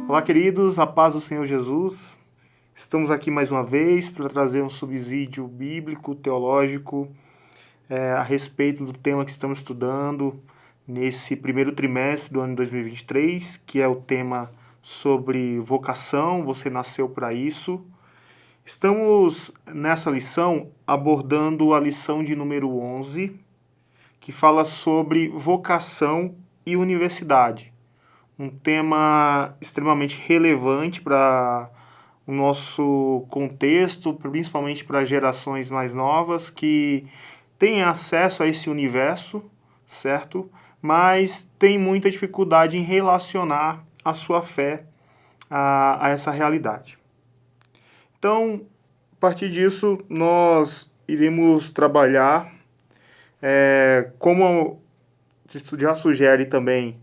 Olá, queridos, a paz do Senhor Jesus. Estamos aqui mais uma vez para trazer um subsídio bíblico, teológico, a respeito do tema que estamos estudando nesse primeiro trimestre do ano 2023, que é o tema sobre vocação, você nasceu para isso. Estamos nessa lição abordando a lição de número 11, que fala sobre vocação e universidade. Um tema extremamente relevante para o nosso contexto, principalmente para gerações mais novas que têm acesso a esse universo, certo? Mas tem muita dificuldade em relacionar a sua fé a essa realidade. Então, a partir disso, nós iremos trabalhar, como já sugere também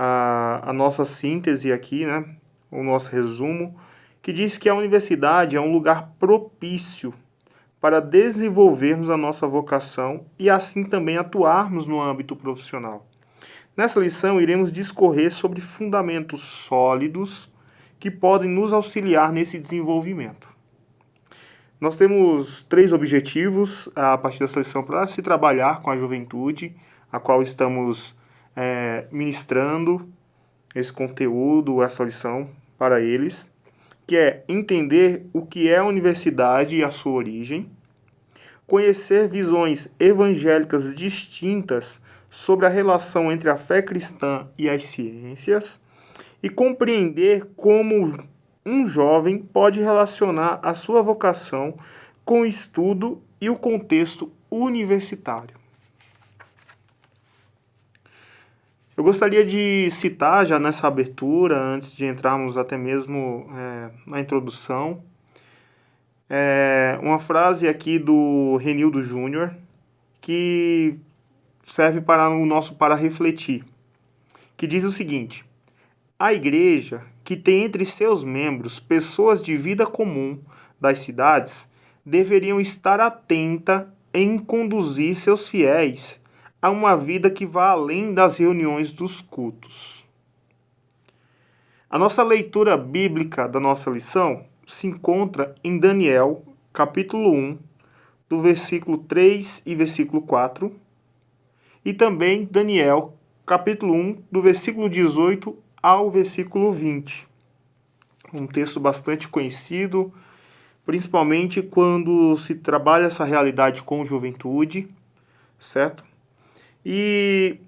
a nossa síntese aqui, né? O nosso resumo, que diz que a universidade é um lugar propício para desenvolvermos a nossa vocação e assim também atuarmos no âmbito profissional. Nessa lição, iremos discorrer sobre fundamentos sólidos que podem nos auxiliar nesse desenvolvimento. Nós temos 3 objetivos a partir dessa lição para se trabalhar com a juventude, a qual estamos ministrando esse conteúdo, essa lição para eles, que é entender o que é a universidade e a sua origem, conhecer visões evangélicas distintas sobre a relação entre a fé cristã e as ciências e compreender como um jovem pode relacionar a sua vocação com o estudo e o contexto universitário. Eu gostaria de citar já nessa abertura, antes de entrarmos até mesmo na introdução, uma frase aqui do Renildo Júnior, que serve para refletir, que diz o seguinte: a igreja, que tem entre seus membros pessoas de vida comum das cidades, deveriam estar atenta em conduzir seus fiéis a uma vida que vá além das reuniões dos cultos. A nossa leitura bíblica da nossa lição se encontra em Daniel, capítulo 1, do versículo 3 e versículo 4, e também Daniel, capítulo 1, do versículo 18 ao versículo 20. Um texto bastante conhecido, principalmente quando se trabalha essa realidade com juventude, certo? E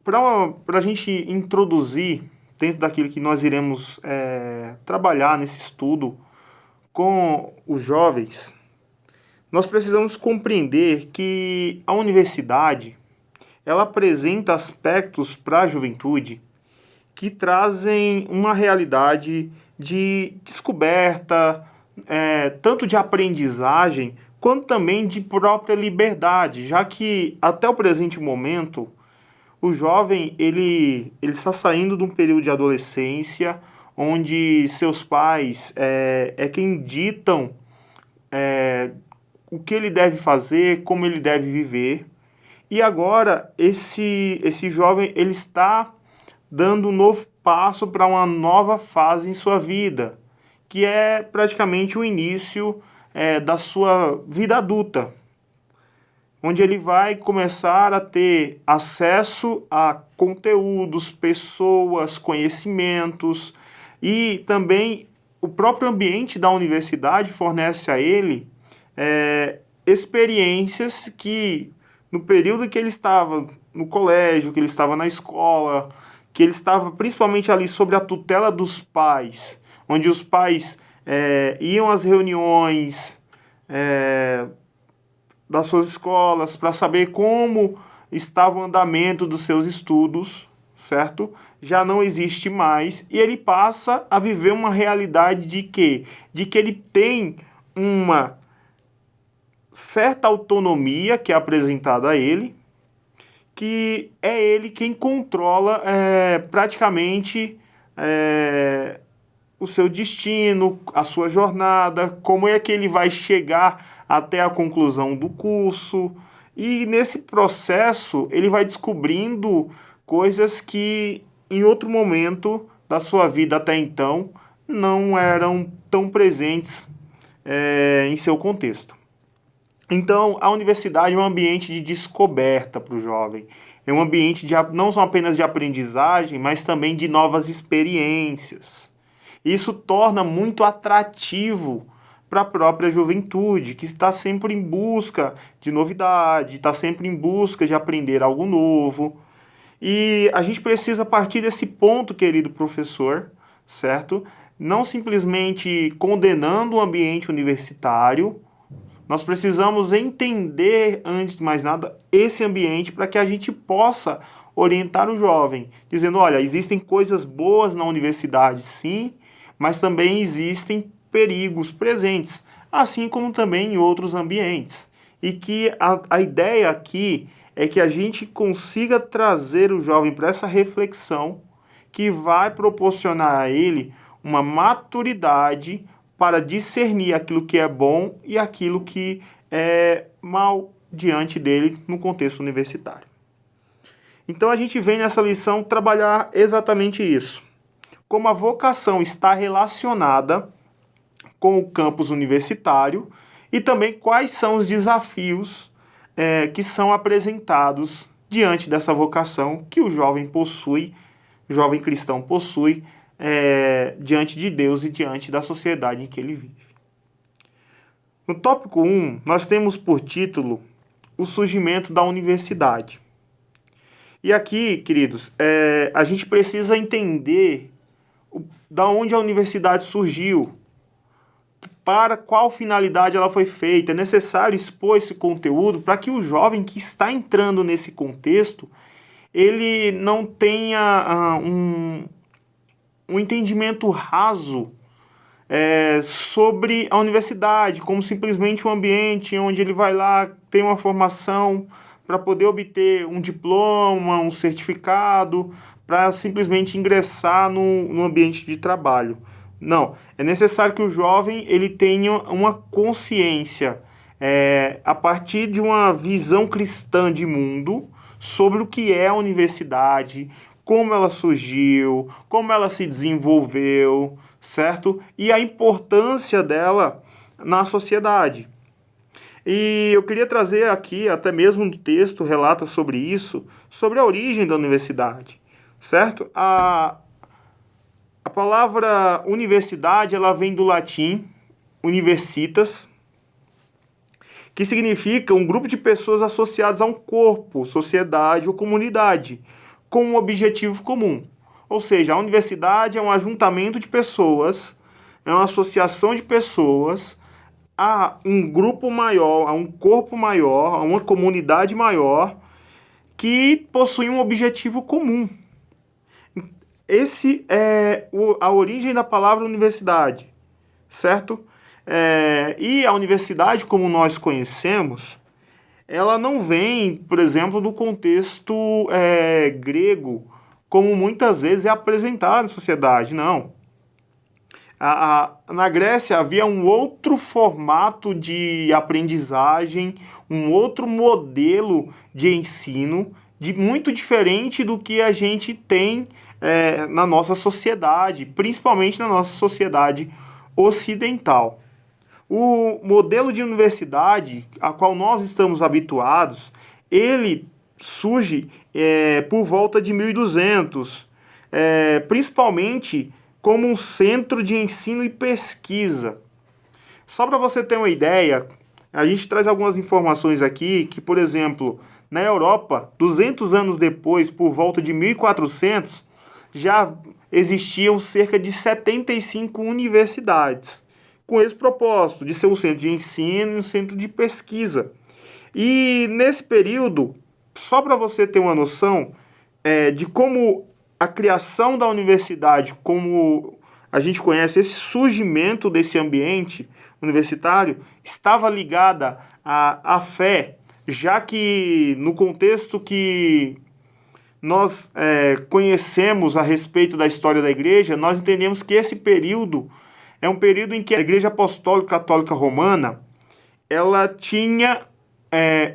para a gente introduzir dentro daquilo que nós iremos trabalhar nesse estudo com os jovens, nós precisamos compreender que a universidade ela apresenta aspectos para a juventude que trazem uma realidade de descoberta, tanto de aprendizagem, quanto também de própria liberdade, já que até o presente momento o jovem ele está saindo de um período de adolescência onde seus pais quem ditam o que ele deve fazer, como ele deve viver, e agora esse jovem ele está dando um novo passo para uma nova fase em sua vida, que é praticamente o início da sua vida adulta, onde ele vai começar a ter acesso a conteúdos, pessoas, conhecimentos, e também o próprio ambiente da universidade fornece a ele experiências que, no período que ele estava no colégio, que ele estava na escola, que ele estava principalmente ali sob a tutela dos pais, onde os pais iam às reuniões das suas escolas para saber como estava o andamento dos seus estudos, certo? Já não existe mais, e ele passa a viver uma realidade de quê? De que ele tem uma certa autonomia que é apresentada a ele, que é ele quem controla praticamente o seu destino, a sua jornada, como é que ele vai chegar até a conclusão do curso. E nesse processo ele vai descobrindo coisas que em outro momento da sua vida até então não eram tão presentes em seu contexto. Então, a universidade é um ambiente de descoberta para o jovem. É um ambiente não só apenas de aprendizagem, mas também de novas experiências. Isso torna muito atrativo para a própria juventude, que está sempre em busca de novidade, está sempre em busca de aprender algo novo. E a gente precisa partir desse ponto, querido professor, certo? Não simplesmente condenando o ambiente universitário, nós precisamos entender, antes de mais nada, esse ambiente para que a gente possa orientar o jovem, dizendo, olha, existem coisas boas na universidade, sim, mas também existem perigos presentes, assim como também em outros ambientes. E que a ideia aqui é que a gente consiga trazer o jovem para essa reflexão que vai proporcionar a ele uma maturidade para discernir aquilo que é bom e aquilo que é mal diante dele no contexto universitário. Então a gente vem nessa lição trabalhar exatamente isso. Como a vocação está relacionada com o campus universitário e também quais são os desafios que são apresentados diante dessa vocação que o jovem possui, o jovem cristão possui, diante de Deus e diante da sociedade em que ele vive. No tópico 1, nós temos por título o surgimento da universidade. E aqui, queridos, a gente precisa entender da onde a universidade surgiu, para qual finalidade ela foi feita. É necessário expor esse conteúdo para que o jovem que está entrando nesse contexto, ele não tenha um entendimento raso sobre a universidade, como simplesmente um ambiente onde ele vai lá, tem uma formação para poder obter um diploma, um certificado, para simplesmente ingressar no ambiente de trabalho. Não, é necessário que o jovem ele tenha uma consciência a partir de uma visão cristã de mundo sobre o que é a universidade, como ela surgiu, como ela se desenvolveu, certo? E a importância dela na sociedade. E eu queria trazer aqui, até mesmo no texto, relata sobre isso, sobre a origem da universidade, certo? A palavra universidade, ela vem do latim universitas, que significa um grupo de pessoas associadas a um corpo, sociedade ou comunidade, com um objetivo comum. Ou seja, a universidade é um ajuntamento de pessoas, é uma associação de pessoas a um grupo maior, a um corpo maior, a uma comunidade maior, que possui um objetivo comum. Esse é a origem da palavra universidade, certo? E a universidade, como nós conhecemos, ela não vem, por exemplo, do contexto grego, como muitas vezes é apresentado na sociedade, não. Na Grécia havia um outro formato de aprendizagem, um outro modelo de ensino, muito diferente do que a gente tem na nossa sociedade, principalmente na nossa sociedade ocidental. O modelo de universidade a qual nós estamos habituados, ele surge por volta de 1200, principalmente como um centro de ensino e pesquisa. Só para você ter uma ideia, a gente traz algumas informações aqui que, por exemplo, na Europa, 200 anos depois, por volta de 1400, já existiam cerca de 75 universidades, com esse propósito de ser um centro de ensino e um centro de pesquisa. E nesse período, só para você ter uma noção de como a criação da universidade, como a gente conhece, esse surgimento desse ambiente universitário, estava ligada à fé, já que no contexto que nós conhecemos a respeito da história da igreja, nós entendemos que esse período é um período em que a Igreja Apostólica Católica Romana ela tinha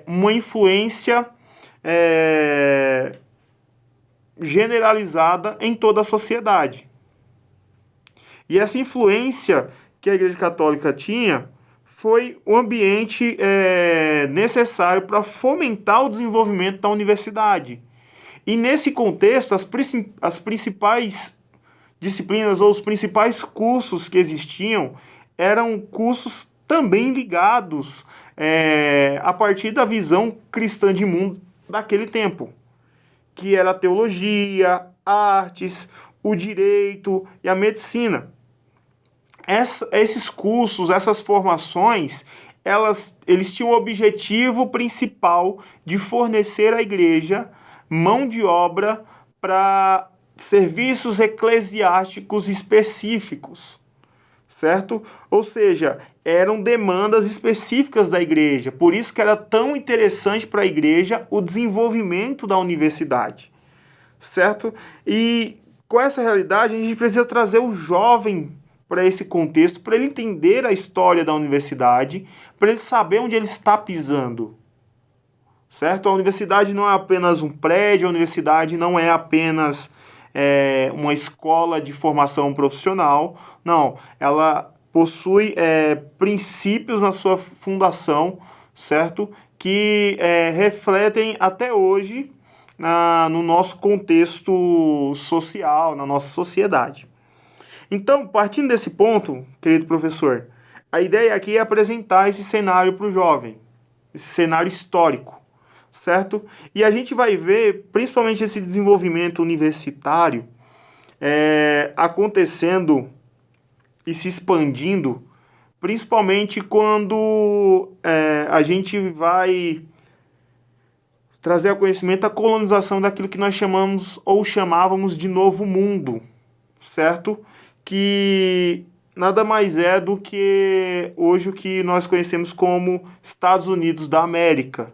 uma influência generalizada em toda a sociedade, E essa influência que a Igreja Católica tinha foi o ambiente necessário para fomentar o desenvolvimento da universidade. E nesse contexto, as principais disciplinas ou os principais cursos que existiam eram cursos também ligados a partir da visão cristã de mundo daquele tempo, que era a teologia, artes, o direito e a medicina. Esses cursos, essas formações, eles tinham o objetivo principal de fornecer à igreja mão de obra para serviços eclesiásticos específicos, certo? Ou seja, eram demandas específicas da igreja, por isso que era tão interessante para a igreja o desenvolvimento da universidade, certo? E com essa realidade, a gente precisa trazer o jovem para esse contexto, para ele entender a história da universidade, para ele saber onde ele está pisando, certo? A universidade não é apenas um prédio, a universidade não é apenas uma escola de formação profissional, não, ela possui princípios na sua fundação, certo? Que refletem até hoje no nosso contexto social, na nossa sociedade. Então, partindo desse ponto, querido professor, a ideia aqui é apresentar esse cenário para o jovem, esse cenário histórico, certo? E a gente vai ver, principalmente esse desenvolvimento universitário acontecendo e se expandindo, principalmente quando a gente vai trazer ao conhecimento a colonização daquilo que nós chamamos ou chamávamos de Novo Mundo, certo? Que nada mais é do que hoje o que nós conhecemos como Estados Unidos da América,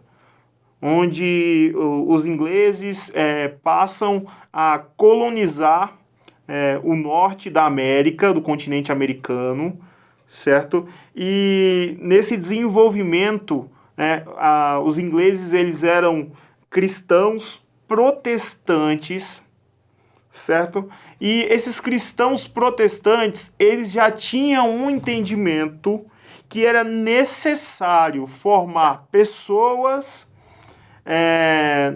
onde os ingleses passam a colonizar o norte da América, do continente americano, certo? E nesse desenvolvimento, os ingleses eles eram cristãos protestantes, certo? E esses cristãos protestantes, eles já tinham um entendimento que era necessário formar pessoas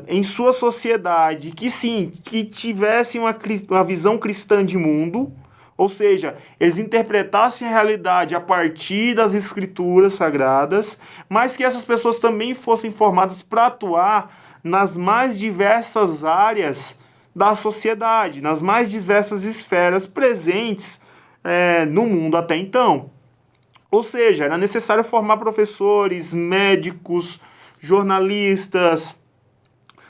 em sua sociedade que tivessem uma visão cristã de mundo, ou seja, eles interpretassem a realidade a partir das escrituras sagradas, mas que essas pessoas também fossem formadas para atuar nas mais diversas áreas da sociedade, nas mais diversas esferas presentes no mundo até então. Ou seja, era necessário formar professores, médicos, jornalistas,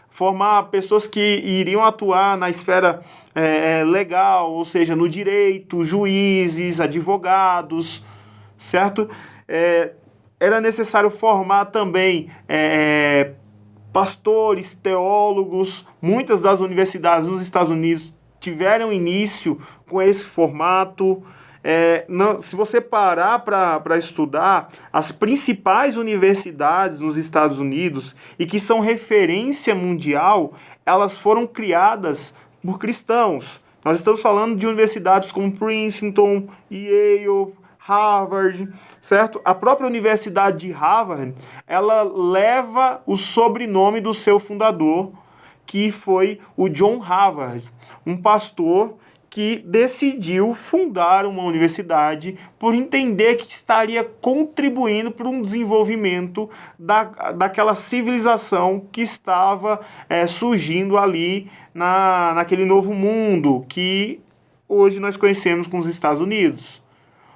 formar pessoas que iriam atuar na esfera legal, ou seja, no direito, juízes, advogados, certo? Era necessário formar também pastores, teólogos. Muitas das universidades nos Estados Unidos tiveram início com esse formato. Se você parar para estudar, as principais universidades nos Estados Unidos e que são referência mundial, elas foram criadas por cristãos. Nós estamos falando de universidades como Princeton, Yale, Harvard, certo? A própria Universidade de Harvard, ela leva o sobrenome do seu fundador, que foi o John Harvard, um pastor que decidiu fundar uma universidade por entender que estaria contribuindo para um desenvolvimento daquela civilização que estava surgindo ali naquele novo mundo que hoje nós conhecemos como os Estados Unidos.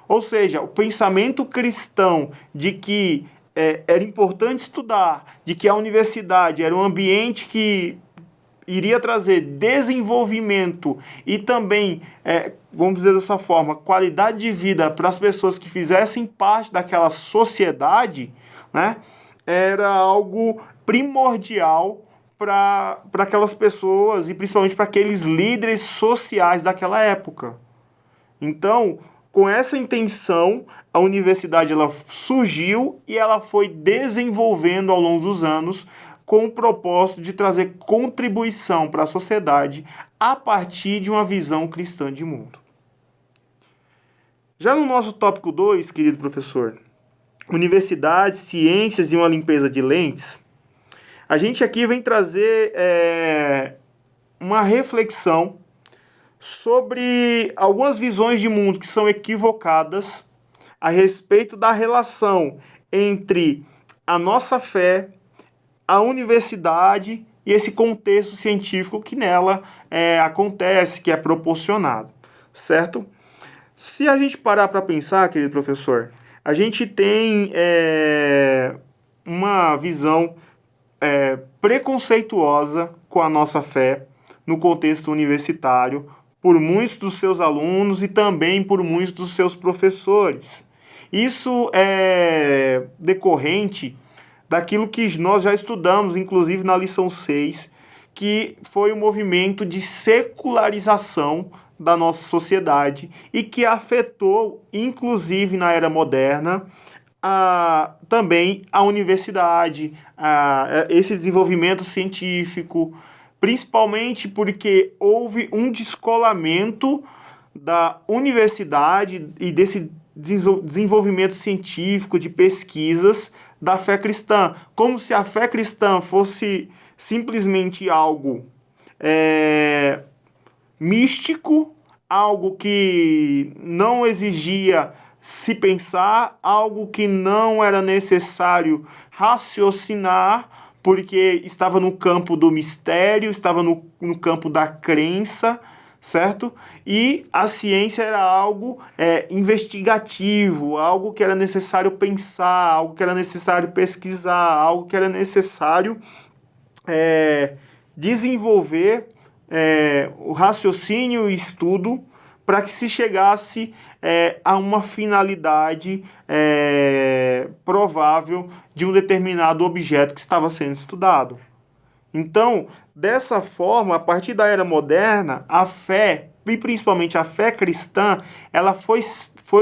Ou seja, o pensamento cristão de que era importante estudar, de que a universidade era um ambiente que iria trazer desenvolvimento e também, vamos dizer dessa forma, qualidade de vida para as pessoas que fizessem parte daquela sociedade, né, era algo primordial para aquelas pessoas e principalmente para aqueles líderes sociais daquela época. Então, com essa intenção, a universidade ela surgiu e ela foi desenvolvendo ao longo dos anos com o propósito de trazer contribuição para a sociedade a partir de uma visão cristã de mundo. Já no nosso tópico 2, querido professor, Universidade, Ciências e uma limpeza de lentes, a gente aqui vem trazer uma reflexão sobre algumas visões de mundo que são equivocadas a respeito da relação entre a nossa fé, a universidade e esse contexto científico que nela acontece, que é proporcionado, certo? Se a gente parar para pensar, querido professor, a gente tem uma visão preconceituosa com a nossa fé no contexto universitário por muitos dos seus alunos e também por muitos dos seus professores. Isso é decorrente daquilo que nós já estudamos, inclusive na lição 6, que foi o movimento de secularização da nossa sociedade e que afetou, inclusive na era moderna, também a universidade, esse desenvolvimento científico, principalmente porque houve um descolamento da universidade e desse desenvolvimento científico de pesquisas da fé cristã, como se a fé cristã fosse simplesmente algo místico, algo que não exigia se pensar, algo que não era necessário raciocinar, porque estava no campo do mistério, estava no campo da crença, certo? E a ciência era algo investigativo, algo que era necessário pensar, algo que era necessário pesquisar, algo que era necessário desenvolver o raciocínio e estudo para que se chegasse a uma finalidade provável de um determinado objeto que estava sendo estudado. Então, dessa forma, a partir da era moderna, a fé, e principalmente a fé cristã, ela foi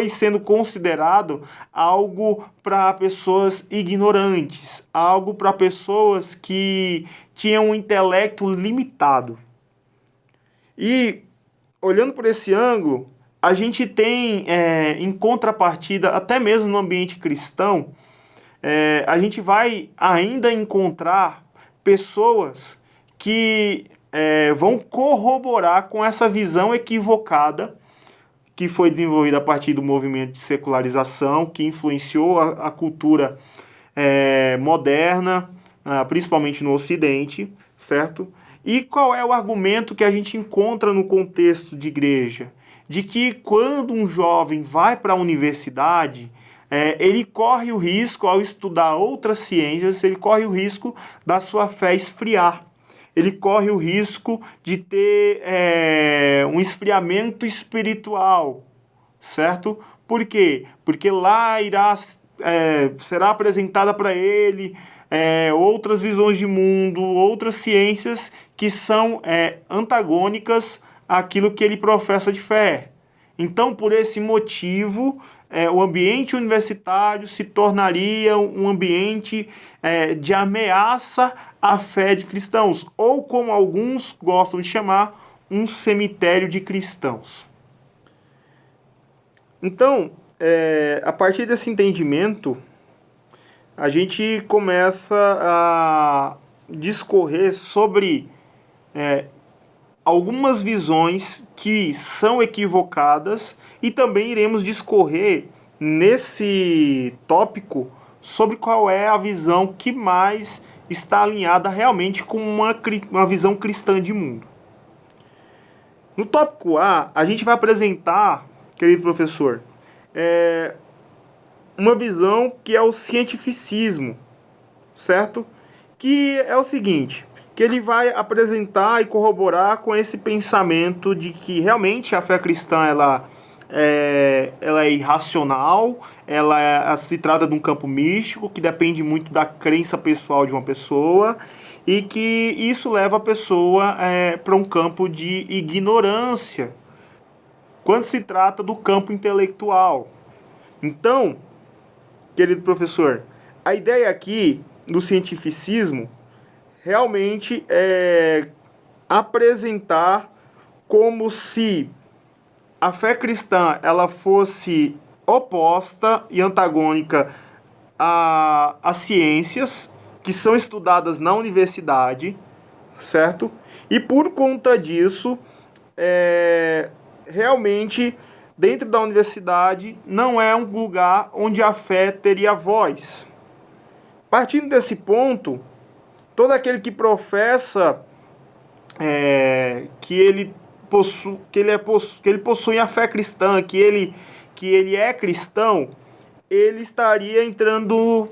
sendo considerado algo para pessoas ignorantes, algo para pessoas que tinham um intelecto limitado. E, olhando por esse ângulo, a gente tem, em contrapartida, até mesmo no ambiente cristão, a gente vai ainda encontrar pessoas que vão corroborar com essa visão equivocada que foi desenvolvida a partir do movimento de secularização, que influenciou a cultura moderna, principalmente no Ocidente, certo? E qual é o argumento que a gente encontra no contexto de igreja? De que quando um jovem vai para a universidade, ele corre o risco, ao estudar outras ciências, ele corre o risco da sua fé esfriar. Ele corre o risco de ter um esfriamento espiritual, certo? Por quê? Porque lá será apresentada para ele outras visões de mundo, outras ciências que são antagônicas àquilo que ele professa de fé. Então, por esse motivo, o ambiente universitário se tornaria um ambiente de ameaça à fé de cristãos, ou como alguns gostam de chamar, um cemitério de cristãos. Então, a partir desse entendimento, a gente começa a discorrer sobre algumas visões que são equivocadas e também iremos discorrer nesse tópico sobre qual é a visão que mais está alinhada realmente com uma visão cristã de mundo. No tópico A, a gente vai apresentar, querido professor, uma visão que é o cientificismo, certo? Que é o seguinte, que ele vai apresentar e corroborar com esse pensamento de que realmente a fé cristã ela é irracional, ela se trata de um campo místico que depende muito da crença pessoal de uma pessoa e que isso leva a pessoa para um campo de ignorância quando se trata do campo intelectual. Então, querido professor, a ideia aqui do cientificismo realmente é apresentar como se a fé cristã ela fosse oposta e antagônica às ciências que são estudadas na universidade, certo? E por conta disso, realmente, dentro da universidade, não é um lugar onde a fé teria voz. Partindo desse ponto, todo aquele que professa que ele possui a fé cristã, que ele é cristão, ele estaria entrando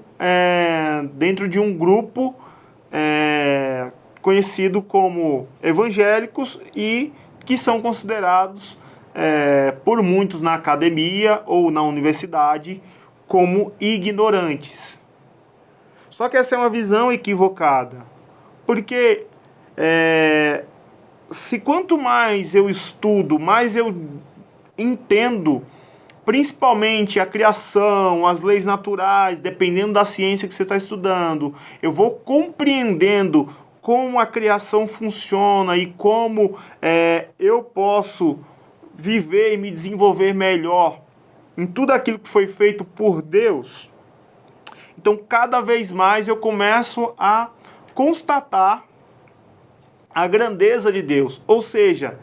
dentro de um grupo conhecido como evangélicos e que são considerados por muitos na academia ou na universidade como ignorantes. Só que essa é uma visão equivocada, porque se quanto mais eu estudo, mais eu entendo, principalmente a criação, as leis naturais, dependendo da ciência que você está estudando, eu vou compreendendo como a criação funciona e como eu posso viver e me desenvolver melhor em tudo aquilo que foi feito por Deus. Então, cada vez mais eu começo a constatar a grandeza de Deus. Ou seja,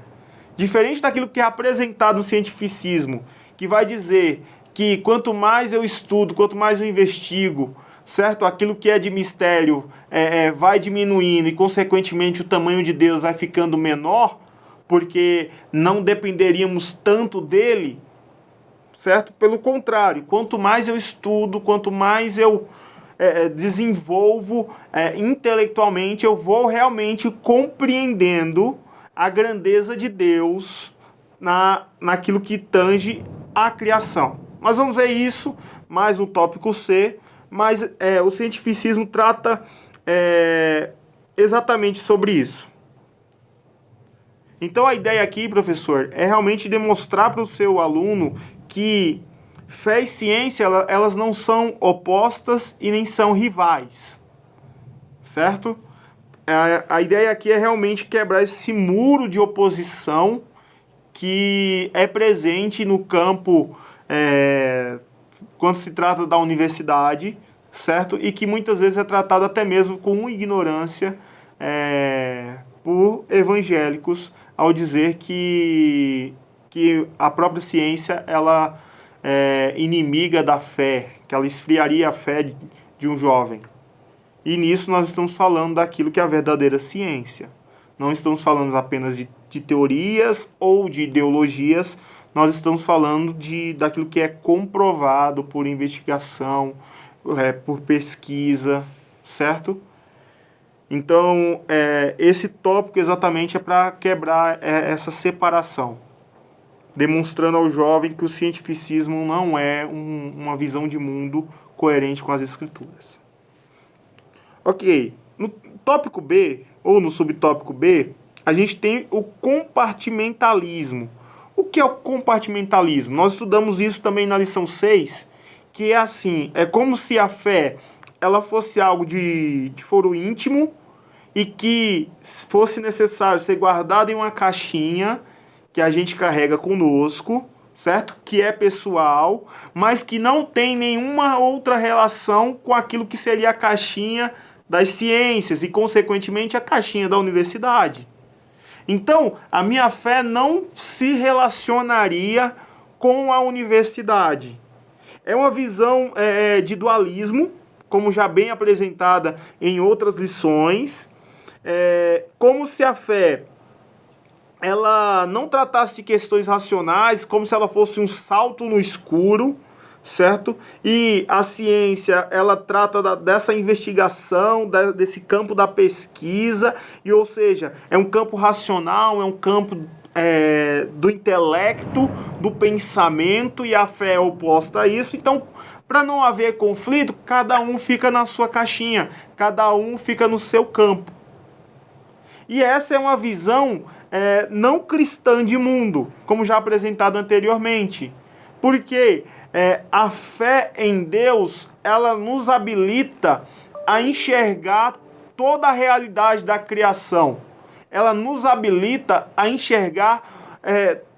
diferente daquilo que é apresentado no cientificismo, que vai dizer que quanto mais eu estudo, quanto mais eu investigo, certo? Aquilo que é de mistério vai diminuindo e, consequentemente, o tamanho de Deus vai ficando menor, porque não dependeríamos tanto dele, certo? Pelo contrário, quanto mais eu estudo, quanto mais eu desenvolvo intelectualmente, eu vou realmente compreendendo a grandeza de Deus naquilo que tange a criação. Nós vamos ver isso mais no tópico C, mas o cientificismo trata exatamente sobre isso. Então a ideia aqui, professor, é realmente demonstrar para o seu aluno que fé e ciência, elas não são opostas e nem são rivais, certo? A ideia aqui é realmente quebrar esse muro de oposição que é presente no campo quando se trata da universidade, certo? E que muitas vezes é tratado até mesmo com ignorância por evangélicos ao dizer que a própria ciência ela é inimiga da fé, que ela esfriaria a fé de um jovem. E nisso nós estamos falando daquilo que é a verdadeira ciência. Não estamos falando apenas de teorias ou de ideologias, nós estamos falando daquilo que é comprovado por investigação, por pesquisa, certo? Então, esse tópico exatamente é para quebrar essa separação, demonstrando ao jovem que o cientificismo não é uma visão de mundo coerente com as escrituras. Ok, no tópico B, ou no subtópico B, a gente tem o compartimentalismo. O que é o compartimentalismo? Nós estudamos isso também na lição 6, que é assim, é como se a fé ela fosse algo de foro íntimo e que fosse necessário ser guardado em uma caixinha que a gente carrega conosco, certo? Que é pessoal, mas que não tem nenhuma outra relação com aquilo que seria a caixinha das ciências e, consequentemente, a caixinha da universidade. Então, a minha fé não se relacionaria com a universidade. É uma visão de dualismo, como já bem apresentada em outras lições, como se a fé ela não tratasse de questões racionais, como se ela fosse um salto no escuro, certo? E a ciência, ela trata dessa investigação, desse campo da pesquisa, e ou seja, é um campo racional, é um campo do intelecto, do pensamento, e a fé é oposta a isso. Então, para não haver conflito, cada um fica na sua caixinha, cada um fica no seu campo. E essa é uma visão não cristã de mundo, como já apresentado anteriormente. Porque a fé em Deus, ela nos habilita a enxergar toda a realidade da criação. Ela nos habilita a enxergar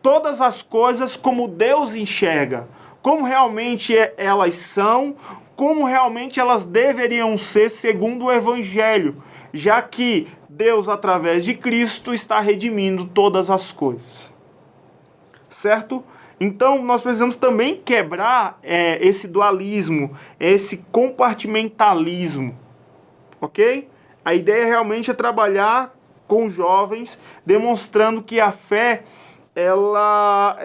todas as coisas como Deus enxerga, como realmente elas são, como realmente elas deveriam ser segundo o Evangelho, já que Deus, através de Cristo, está redimindo todas as coisas. Certo? Então, nós precisamos também quebrar esse dualismo, esse compartimentalismo. Ok? A ideia realmente é trabalhar com jovens, demonstrando que a fé, ela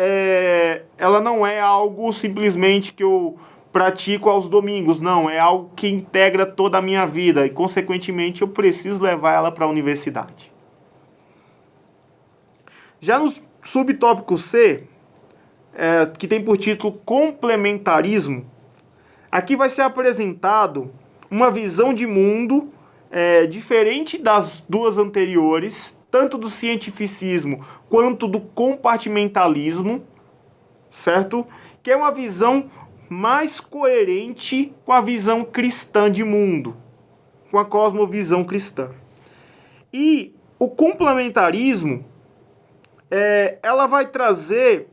não é algo simplesmente que eu pratico aos domingos, não, é algo que integra toda a minha vida e, consequentemente, eu preciso levar ela para a universidade. Já no subtópico C, que tem por título complementarismo, aqui vai ser apresentado uma visão de mundo diferente das duas anteriores, tanto do cientificismo quanto do compartimentalismo, certo? Que é uma visão mais coerente com a visão cristã de mundo, com a cosmovisão cristã. E o complementarismo, ela vai trazer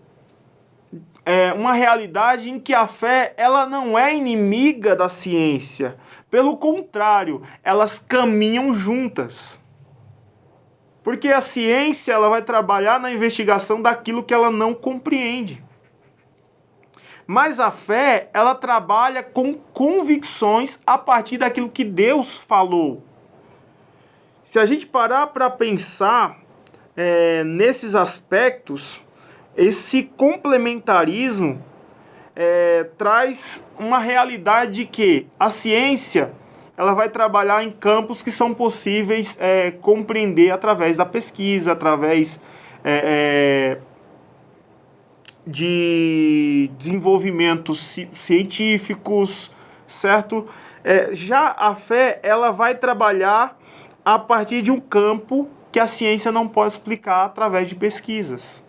uma realidade em que a fé ela não é inimiga da ciência. Pelo contrário, elas caminham juntas. Porque a ciência ela vai trabalhar na investigação daquilo que ela não compreende. Mas a fé, ela trabalha com convicções a partir daquilo que Deus falou. Se a gente parar para pensar nesses aspectos, esse complementarismo traz uma realidade de que a ciência ela vai trabalhar em campos que são possíveis compreender através da pesquisa, através de desenvolvimentos científicos, certo? Já a fé, ela vai trabalhar a partir de um campo que a ciência não pode explicar através de pesquisas.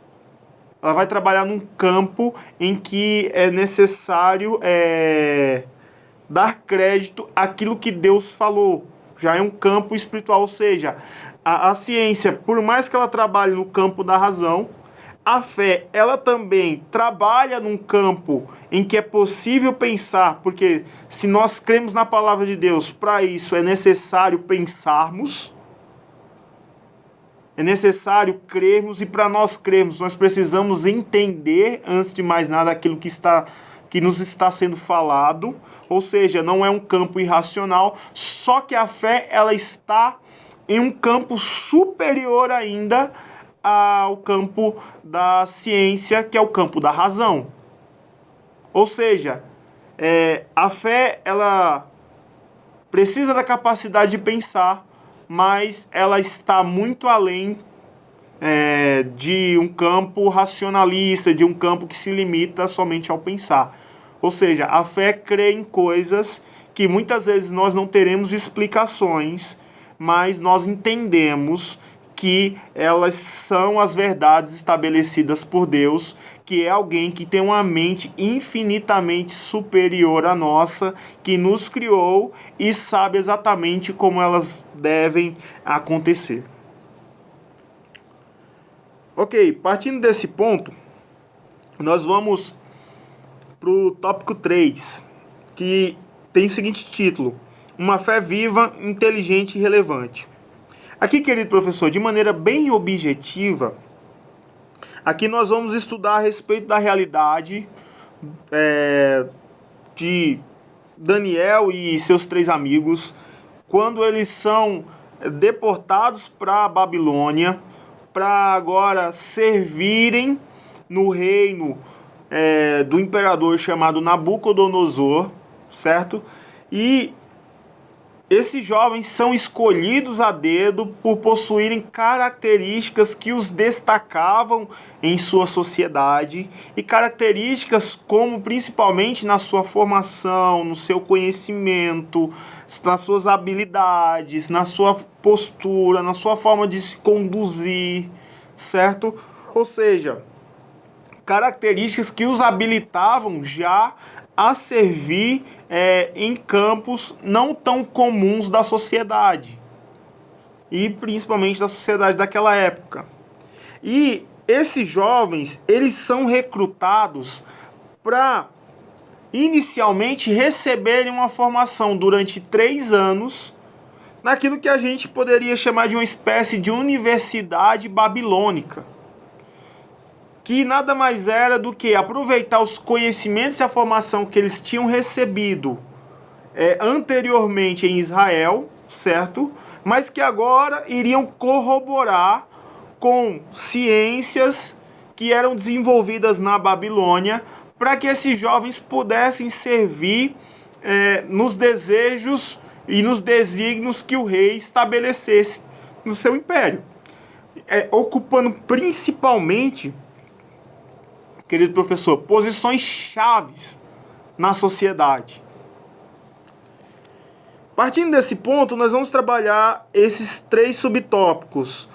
Ela vai trabalhar num campo em que é necessário dar crédito àquilo que Deus falou. Já é um campo espiritual, ou seja, a ciência, por mais que ela trabalhe no campo da razão, a fé, ela também trabalha num campo em que é possível pensar, porque se nós cremos na palavra de Deus, para isso é necessário pensarmos, é necessário crermos, e para nós crermos, nós precisamos entender, antes de mais nada, aquilo que nos está sendo falado, ou seja, não é um campo irracional, só que a fé, ela está em um campo superior ainda ao campo da ciência, que é o campo da razão. Ou seja, a fé, ela precisa da capacidade de pensar, mas ela está muito além de um campo racionalista, de um campo que se limita somente ao pensar. Ou seja, a fé crê em coisas que muitas vezes nós não teremos explicações, mas nós entendemos que elas são as verdades estabelecidas por Deus, que é alguém que tem uma mente infinitamente superior à nossa, que nos criou e sabe exatamente como elas devem acontecer. Ok, partindo desse ponto, nós vamos para o tópico 3, que tem o seguinte título: Uma fé viva, inteligente e relevante. Aqui, querido professor, de maneira bem objetiva, aqui nós vamos estudar a respeito da realidade de Daniel e seus 3 amigos, quando eles são deportados para a Babilônia, para agora servirem no reino do imperador chamado Nabucodonosor, certo? E esses jovens são escolhidos a dedo por possuírem características que os destacavam em sua sociedade, e características como principalmente na sua formação, no seu conhecimento, nas suas habilidades, na sua postura, na sua forma de se conduzir, certo? Ou seja, características que os habilitavam já a servir em campos não tão comuns da sociedade, e principalmente da sociedade daquela época. E esses jovens, eles são recrutados para inicialmente receberem uma formação durante 3 anos naquilo que a gente poderia chamar de uma espécie de universidade babilônica, que nada mais era do que aproveitar os conhecimentos e a formação que eles tinham recebido anteriormente em Israel, certo? Mas que agora iriam corroborar com ciências que eram desenvolvidas na Babilônia, para que esses jovens pudessem servir nos desejos e nos desígnios que o rei estabelecesse no seu império. Ocupando principalmente, querido professor, posições chaves na sociedade. Partindo desse ponto, nós vamos trabalhar esses 3 subtópicos: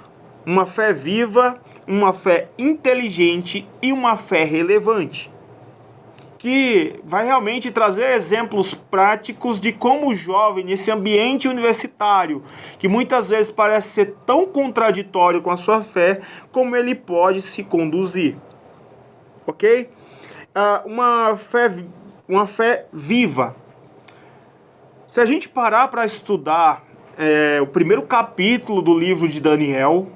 uma fé viva, uma fé inteligente e uma fé relevante, que vai realmente trazer exemplos práticos de como o jovem, nesse ambiente universitário, que muitas vezes parece ser tão contraditório com a sua fé, como ele pode se conduzir. Ok? Uma fé viva. Se a gente parar para estudar o primeiro capítulo do livro de Daniel,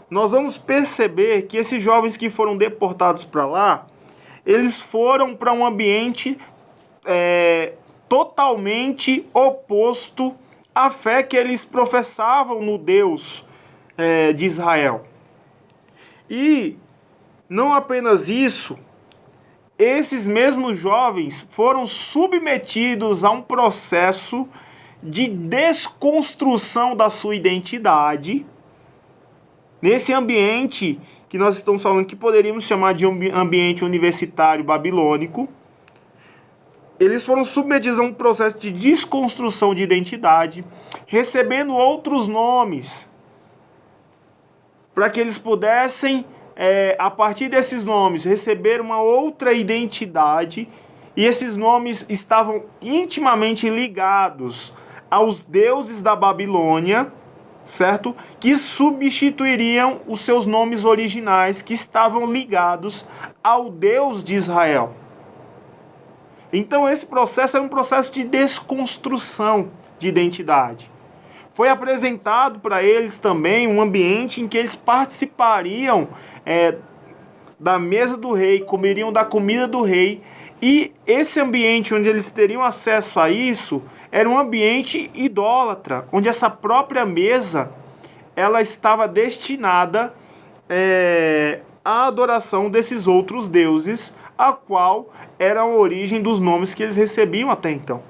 nós vamos perceber que esses jovens que foram deportados para lá, eles foram para um ambiente totalmente oposto à fé que eles professavam no Deus de Israel. E não apenas isso, esses mesmos jovens foram submetidos a um processo de desconstrução da sua identidade nesse ambiente que nós estamos falando que poderíamos chamar de ambiente universitário babilônico. Eles foram submetidos a um processo de desconstrução de identidade, recebendo outros nomes, para que eles pudessem, a partir desses nomes, receber uma outra identidade, e esses nomes estavam intimamente ligados aos deuses da Babilônia, certo? Que substituiriam os seus nomes originais, que estavam ligados ao Deus de Israel. Então esse processo era um processo de desconstrução de identidade. Foi apresentado para eles também um ambiente em que eles participariam da mesa do rei, comeriam da comida do rei, e esse ambiente onde eles teriam acesso a isso era um ambiente idólatra, onde essa própria mesa ela estava destinada à adoração desses outros deuses, a qual era a origem dos nomes que eles recebiam até então.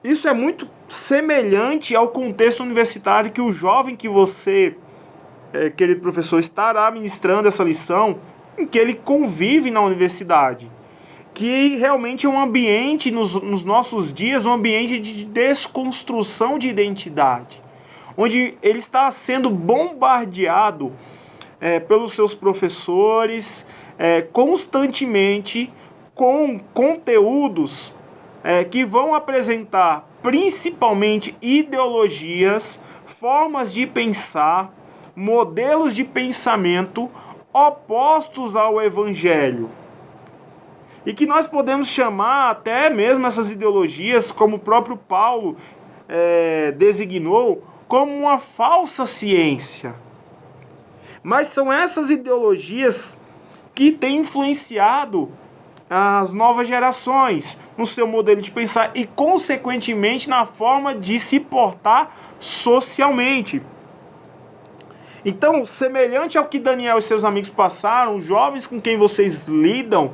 Isso é muito semelhante ao contexto universitário que o jovem que você, querido professor, estará ministrando essa lição, em que ele convive na universidade, que realmente é um ambiente, nos nossos dias, um ambiente de desconstrução de identidade, onde ele está sendo bombardeado pelos seus professores constantemente com conteúdos que vão apresentar principalmente ideologias, formas de pensar, modelos de pensamento opostos ao Evangelho. E que nós podemos chamar até mesmo essas ideologias, como o próprio Paulo designou, como uma falsa ciência. Mas são essas ideologias que têm influenciado as novas gerações no seu modelo de pensar e, consequentemente, na forma de se portar socialmente. Então, semelhante ao que Daniel e seus amigos passaram, os jovens com quem vocês lidam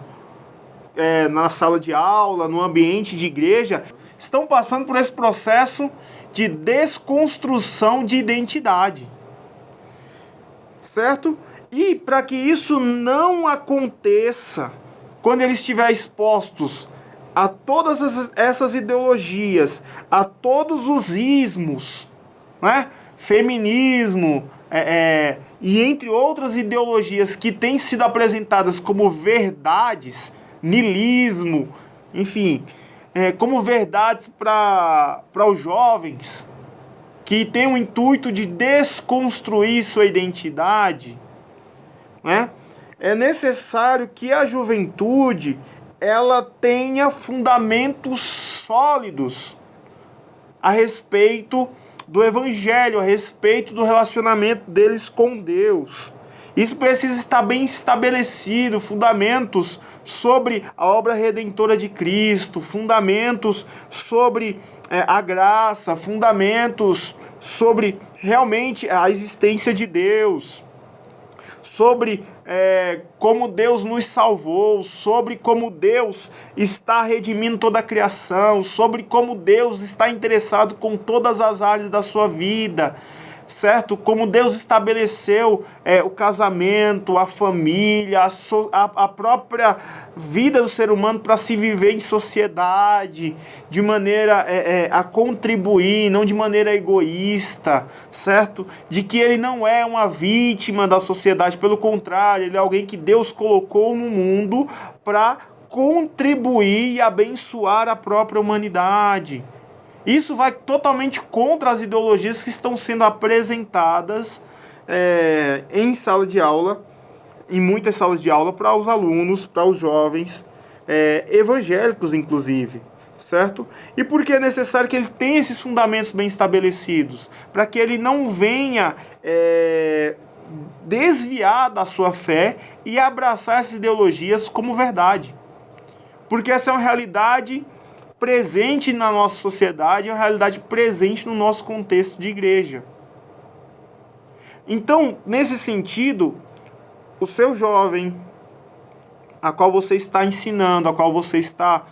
na sala de aula, no ambiente de igreja, estão passando por esse processo de desconstrução de identidade. Certo? E para que isso não aconteça, quando eles estiverem expostos a todas essas ideologias, a todos os ismos, né? Feminismo, e entre outras ideologias que têm sido apresentadas como verdades, niilismo, enfim, como verdades para os jovens, que tem o intuito de desconstruir sua identidade, né? É necessário que a juventude ela tenha fundamentos sólidos a respeito do evangelho, a respeito do relacionamento deles com Deus. Isso precisa estar bem estabelecido, fundamentos sobre a obra redentora de Cristo, fundamentos sobre a graça, fundamentos sobre realmente a existência de Deus, sobre como Deus nos salvou, sobre como Deus está redimindo toda a criação, sobre como Deus está interessado com todas as áreas da sua vida, certo? Como Deus estabeleceu o casamento, a família, a própria vida do ser humano para se viver em sociedade, de maneira a contribuir, não de maneira egoísta, certo? De que ele não é uma vítima da sociedade, pelo contrário, ele é alguém que Deus colocou no mundo para contribuir e abençoar a própria humanidade. Isso vai totalmente contra as ideologias que estão sendo apresentadas em sala de aula, em muitas salas de aula, para os alunos, para os jovens, evangélicos inclusive, certo? E por que é necessário que ele tenha esses fundamentos bem estabelecidos? Para que ele não venha desviar da sua fé e abraçar essas ideologias como verdade. Porque essa é uma realidade presente na nossa sociedade, é uma realidade presente no nosso contexto de igreja. Então, nesse sentido, o seu jovem, a qual você está ensinando, a qual você está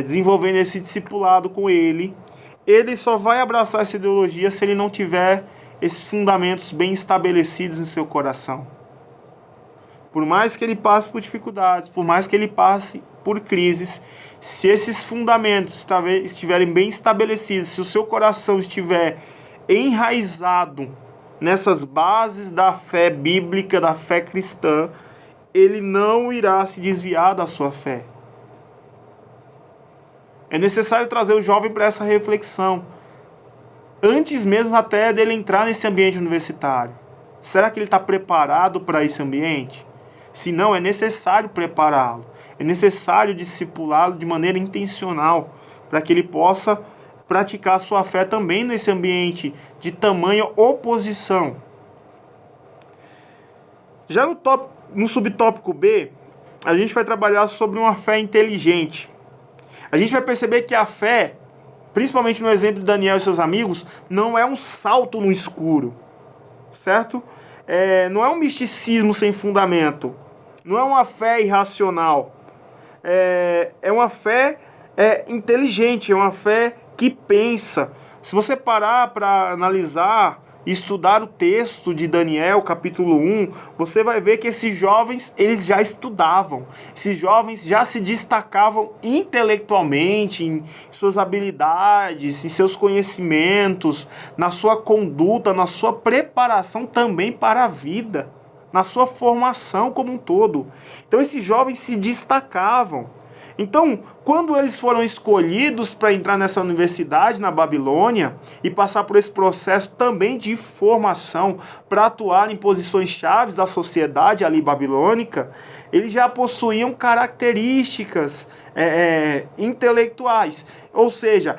desenvolvendo esse discipulado com ele só vai abraçar essa ideologia se ele não tiver esses fundamentos bem estabelecidos em seu coração. Por mais que ele passe por dificuldades, por mais que ele passe por crises, se esses fundamentos estiverem bem estabelecidos, se o seu coração estiver enraizado nessas bases da fé bíblica, da fé cristã, ele não irá se desviar da sua fé. É necessário trazer o jovem para essa reflexão, antes mesmo até dele entrar nesse ambiente universitário. Será que ele está preparado para esse ambiente? Se não, é necessário prepará-lo. É necessário discipulá-lo de maneira intencional, para que ele possa praticar sua fé também nesse ambiente de tamanha oposição. Já no subtópico B, a gente vai trabalhar sobre uma fé inteligente. A gente vai perceber que a fé, principalmente no exemplo de Daniel e seus amigos, não é um salto no escuro, certo? Não é um misticismo sem fundamento, não é uma fé irracional. É uma fé inteligente, é uma fé que pensa. Se você parar para analisar e estudar o texto de Daniel, capítulo 1, você vai ver que esses jovens, eles já estudavam. Esses jovens já se destacavam intelectualmente em suas habilidades, em seus conhecimentos, na sua conduta, na sua preparação também para a vida, na sua formação como um todo. Então esses jovens se destacavam. Então, quando eles foram escolhidos para entrar nessa universidade na Babilônia e passar por esse processo também de formação para atuar em posições chaves da sociedade ali babilônica, eles já possuíam características intelectuais. Ou seja,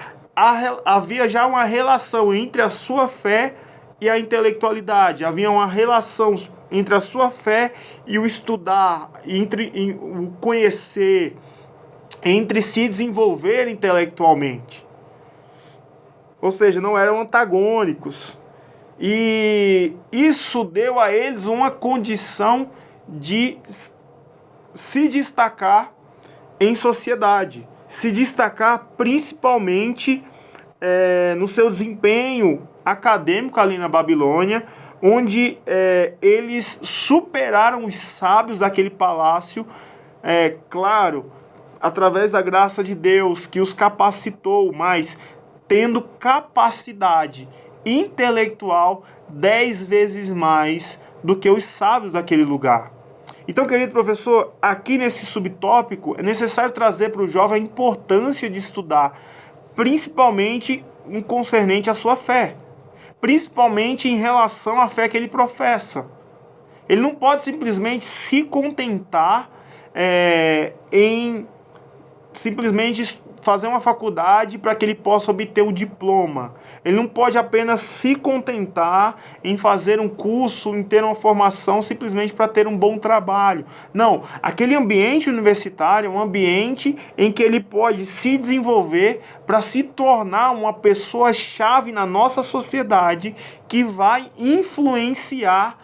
havia já uma relação entre a sua fé e a intelectualidade. Havia uma relação entre a sua fé e o estudar, entre o conhecer, entre se desenvolver intelectualmente. Ou seja, não eram antagônicos. E isso deu a eles uma condição de se destacar em sociedade. Se destacar principalmente no seu desempenho acadêmico ali na Babilônia, onde eles superaram os sábios daquele palácio, claro, através da graça de Deus que os capacitou, mas tendo capacidade intelectual 10 vezes mais do que os sábios daquele lugar. Então, querido professor, aqui nesse subtópico é necessário trazer para o jovem a importância de estudar, principalmente em concernente à sua fé, principalmente em relação à fé que ele professa. Ele não pode simplesmente se contentar em simplesmente fazer uma faculdade para que ele possa obter o diploma. Ele não pode apenas se contentar em fazer um curso, em ter uma formação simplesmente para ter um bom trabalho. Não, aquele ambiente universitário é um ambiente em que ele pode se desenvolver para se tornar uma pessoa-chave na nossa sociedade que vai influenciar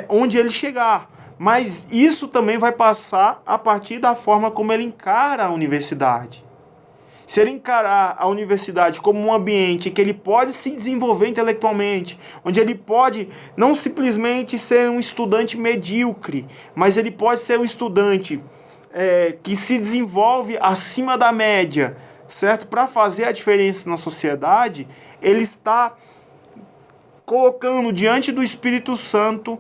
onde ele chegar. Mas isso também vai passar a partir da forma como ele encara a universidade. Se ele encarar a universidade como um ambiente em que ele pode se desenvolver intelectualmente, onde ele pode não simplesmente ser um estudante medíocre, mas ele pode ser um estudante que se desenvolve acima da média, certo? Para fazer a diferença na sociedade, ele está colocando diante do Espírito Santo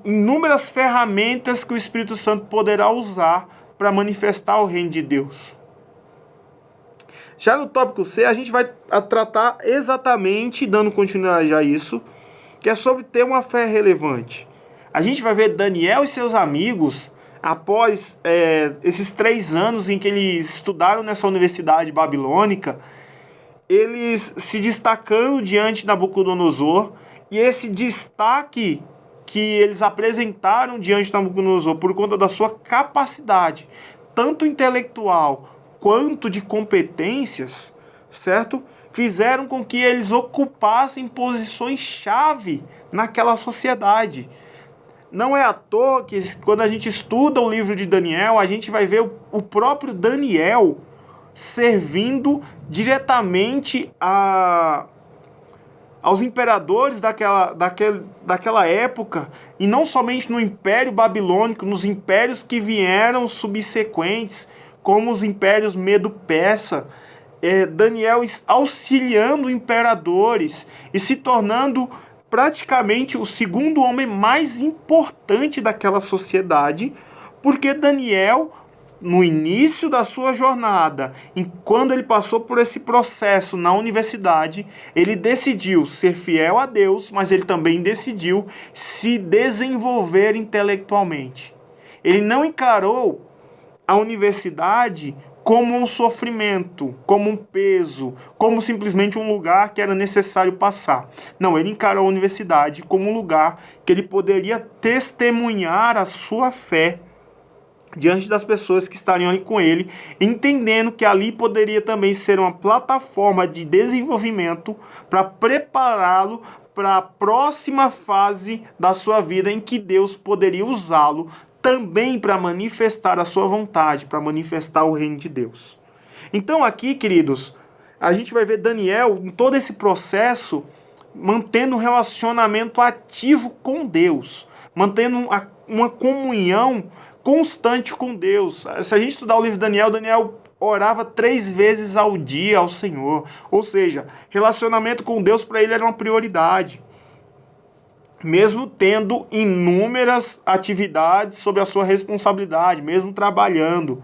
inúmeras ferramentas que o Espírito Santo poderá usar para manifestar o reino de Deus. Já no tópico C, a gente vai tratar exatamente, dando continuidade a isso, que é sobre ter uma fé relevante. A gente vai ver Daniel e seus amigos, após esses 3 anos em que eles estudaram nessa universidade babilônica, eles se destacando diante de Nabucodonosor, e esse destaque que eles apresentaram diante de Nabucodonosor por conta da sua capacidade, tanto intelectual quanto de competências, certo? Fizeram com que eles ocupassem posições-chave naquela sociedade. Não é à toa que quando a gente estuda o livro de Daniel, a gente vai ver o próprio Daniel servindo diretamente aos imperadores daquela época, e não somente no Império Babilônico, nos impérios que vieram subsequentes, como os impérios Medo-Persa. Daniel auxiliando imperadores e se tornando praticamente o segundo homem mais importante daquela sociedade, porque Daniel, no início da sua jornada, quando ele passou por esse processo na universidade, ele decidiu ser fiel a Deus, mas ele também decidiu se desenvolver intelectualmente. Ele não encarou a universidade como um sofrimento, como um peso, como simplesmente um lugar que era necessário passar. Não, ele encarou a universidade como um lugar que ele poderia testemunhar a sua fé diante das pessoas que estariam ali com ele, entendendo que ali poderia também ser uma plataforma de desenvolvimento para prepará-lo para a próxima fase da sua vida, em que Deus poderia usá-lo também para manifestar a sua vontade, para manifestar o reino de Deus. Então aqui, queridos, a gente vai ver Daniel em todo esse processo mantendo um relacionamento ativo com Deus, mantendo uma comunhão constante com Deus. Se a gente estudar o livro de Daniel, Daniel orava 3 vezes ao dia ao Senhor. Ou seja, relacionamento com Deus para ele era uma prioridade, mesmo tendo inúmeras atividades sob a sua responsabilidade, mesmo trabalhando,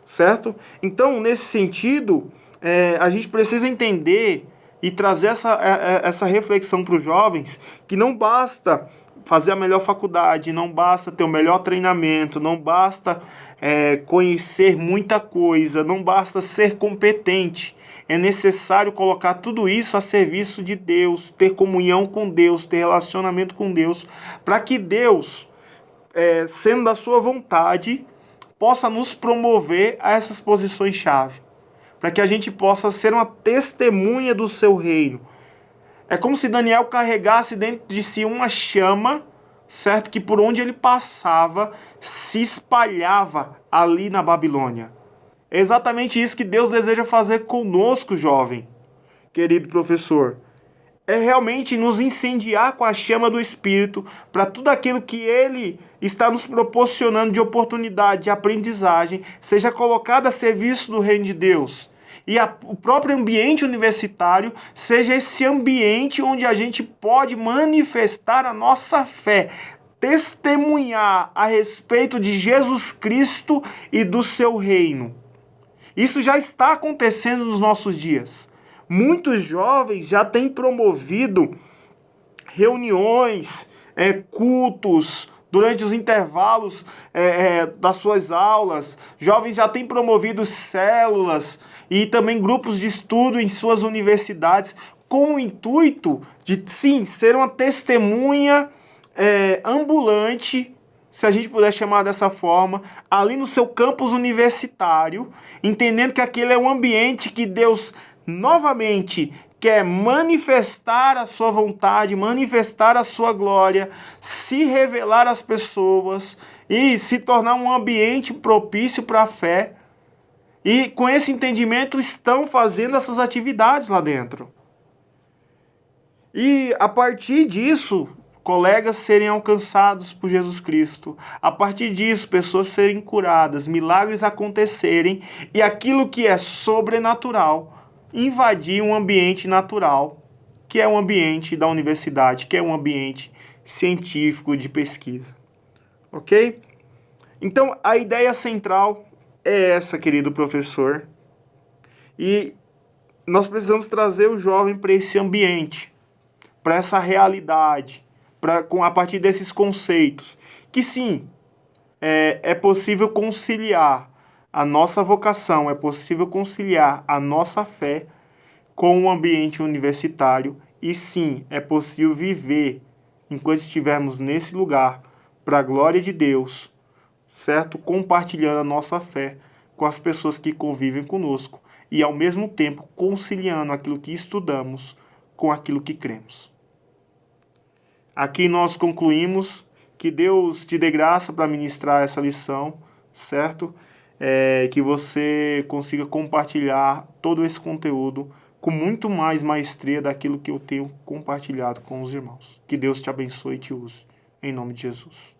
certo? Então, nesse sentido, a gente precisa entender e trazer essa reflexão para os jovens, que não basta fazer a melhor faculdade, não basta ter o melhor treinamento, não basta conhecer muita coisa, não basta ser competente. É necessário colocar tudo isso a serviço de Deus, ter comunhão com Deus, ter relacionamento com Deus, para que Deus, sendo da sua vontade, possa nos promover a essas posições-chave, para que a gente possa ser uma testemunha do seu reino. É como se Daniel carregasse dentro de si uma chama, certo? Que por onde ele passava, se espalhava ali na Babilônia. É exatamente isso que Deus deseja fazer conosco, jovem, querido professor. É realmente nos incendiar com a chama do Espírito para tudo aquilo que Ele está nos proporcionando de oportunidade, de aprendizagem, seja colocado a serviço do reino de Deus. E o próprio ambiente universitário seja esse ambiente onde a gente pode manifestar a nossa fé, testemunhar a respeito de Jesus Cristo e do seu reino. Isso já está acontecendo nos nossos dias. Muitos jovens já têm promovido reuniões cultos, durante os intervalos das suas aulas. Jovens já têm promovido células e também grupos de estudo em suas universidades, com o intuito de, sim, ser uma testemunha ambulante, se a gente puder chamar dessa forma, ali no seu campus universitário, entendendo que aquele é um ambiente que Deus novamente quer manifestar a sua vontade, manifestar a sua glória, se revelar às pessoas e se tornar um ambiente propício para a fé. E com esse entendimento estão fazendo essas atividades lá dentro. E a partir disso, colegas serem alcançados por Jesus Cristo. A partir disso, pessoas serem curadas, milagres acontecerem e aquilo que é sobrenatural invadir um ambiente natural, que é o ambiente da universidade, que é um ambiente científico de pesquisa. Ok? Então, a ideia central é essa, querido professor. E nós precisamos trazer o jovem para esse ambiente, para essa realidade, a partir desses conceitos, que sim, é possível conciliar a nossa vocação, é possível conciliar a nossa fé com o ambiente universitário e sim, é possível viver, enquanto estivermos nesse lugar, para a glória de Deus, certo? Compartilhando a nossa fé com as pessoas que convivem conosco e, ao mesmo tempo, conciliando aquilo que estudamos com aquilo que cremos. Aqui nós concluímos. Que Deus te dê graça para ministrar essa lição, certo? Que você consiga compartilhar todo esse conteúdo com muito mais maestria daquilo que eu tenho compartilhado com os irmãos. Que Deus te abençoe e te use. Em nome de Jesus.